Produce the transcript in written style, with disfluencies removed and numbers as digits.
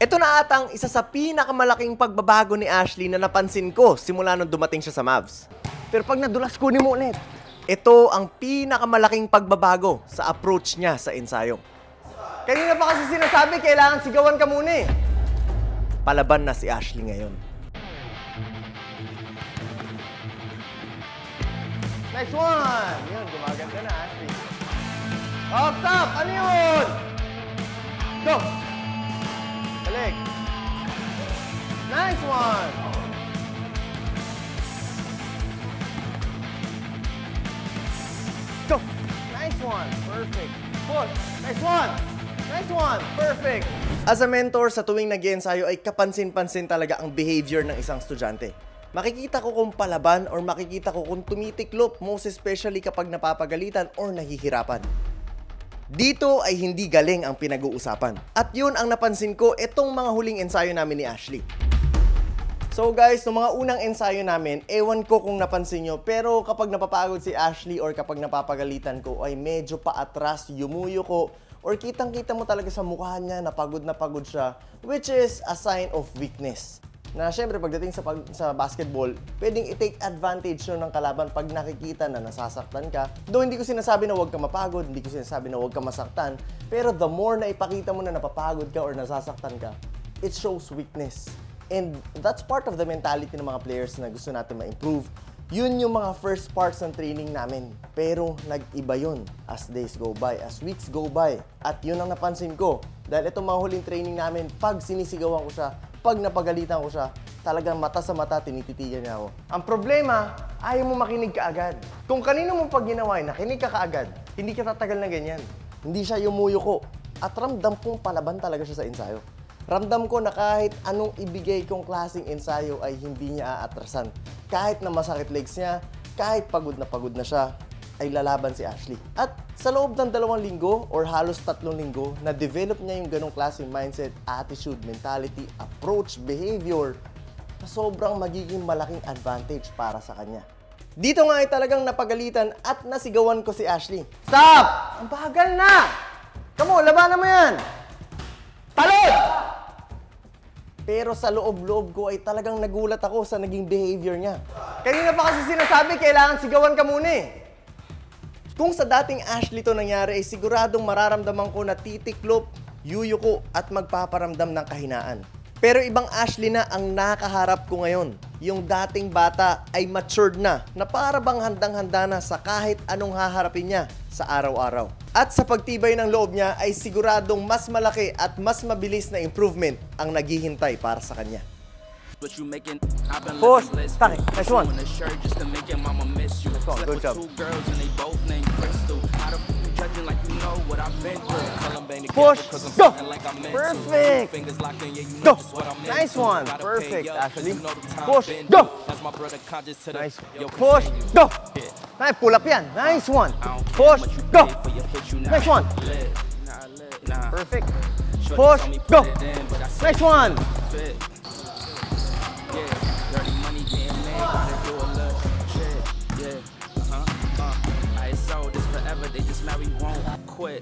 Ito na atang isa sa pinakamalaking pagbabago ni Ashley na napansin ko simula nung dumating siya sa Mavs. Pero pag nadulas, kunin mo ulit. Ito ang pinakamalaking pagbabago sa approach niya sa ensayo. Kanina pa kasi sinasabi, kailangan sigawan ka muna eh. Palaban na si Ashley ngayon. Nice one! Yun, gumaganda na Ashley. Up top! Ano yun? Go! Balik. Nice one! Go! Nice one! Perfect. Push! Nice one! Nice one! Perfect! As a mentor, sa tuwing nag-iensayo ay kapansin-pansin talaga ang behavior ng isang estudyante. Makikita ko kung palaban or makikita ko kung tumitiklop, most especially kapag napapagalitan or nahihirapan. Dito ay hindi galing ang pinag-uusapan. At yun ang napansin ko itong mga huling ensayo namin ni Ashley. So guys, no mga unang ensayo namin, ewan ko kung napansin nyo, pero kapag napapagod si Ashley or kapag napapagalitan ko ay medyo paatras, yumuyo ko, or kitang-kita mo talaga sa mukha niya na pagod siya, which is a sign of weakness. Na syempre pagdating sa basketball, pwedeng i-take advantage ng kalaban pag nakikita na nasasaktan ka. Though hindi ko sinasabi na huwag ka mapagod, hindi ko sinasabi na huwag ka masaktan, pero the more na ipakita mo na napapagod ka or nasasaktan ka, it shows weakness. And that's part of the mentality ng mga players na gusto natin ma-improve. Yun yung mga first parts ng training namin. Pero nag-iba yun as days go by, as weeks go by. At yun ang napansin ko. Dahil itong mga huling training namin, pag sinisigawan ko siya, pag napagalitan ko siya, talagang mata sa mata, tinititigan niya ako. Ang problema, ayaw mo makinig kaagad. Kung kanino mo pag ginawa, nakinig ka kaagad, hindi ka tatagal na ganyan. Hindi siya yumuyuko. At ramdam kong palaban talaga siya sa ensayo. Ramdam ko na kahit anong ibigay kong klaseng ensayo ay hindi niya aatrasan. Kahit na masakit legs niya, kahit pagod na siya, ay lalaban si Ashley. At sa loob ng 2 linggo or halos 3 linggo, na-develop niya yung ganong klaseng mindset, attitude, mentality, approach, behavior, na sobrang magiging malaking advantage para sa kanya. Dito nga ay talagang napagalitan at nasigawan ko si Ashley. Stop! Ang bagal na! Kamo, labanan mo yan! Talon! Pero sa loob-loob ko ay talagang nagulat ako sa naging behavior niya. Kanina pa kasi sinasabi, kailangan sigawan ka muna eh. Kung sa dating Ashley to nangyari ay siguradong mararamdaman ko na titiklop, yuyuko at magpaparamdam ng kahinaan. Pero ibang Ashley na ang nakaharap ko ngayon. Yung dating bata ay matured na para bang handang-handa na sa kahit anong haharapin niya sa araw-araw. At sa pagtibay ng loob niya ay siguradong mas malaki at mas mabilis na improvement ang naghihintay para sa kanya. Push! Taki! Nice one! Good job. Push! Go! Perfect! Go! Nice one! Perfect, Ashley. Push! Go! Nice. Push! Go! Nice, pull up yan. Nice one! Push! Go! Nice one! Perfect. Push! Go! Nice one! I sold this forever, they just marry won't quit.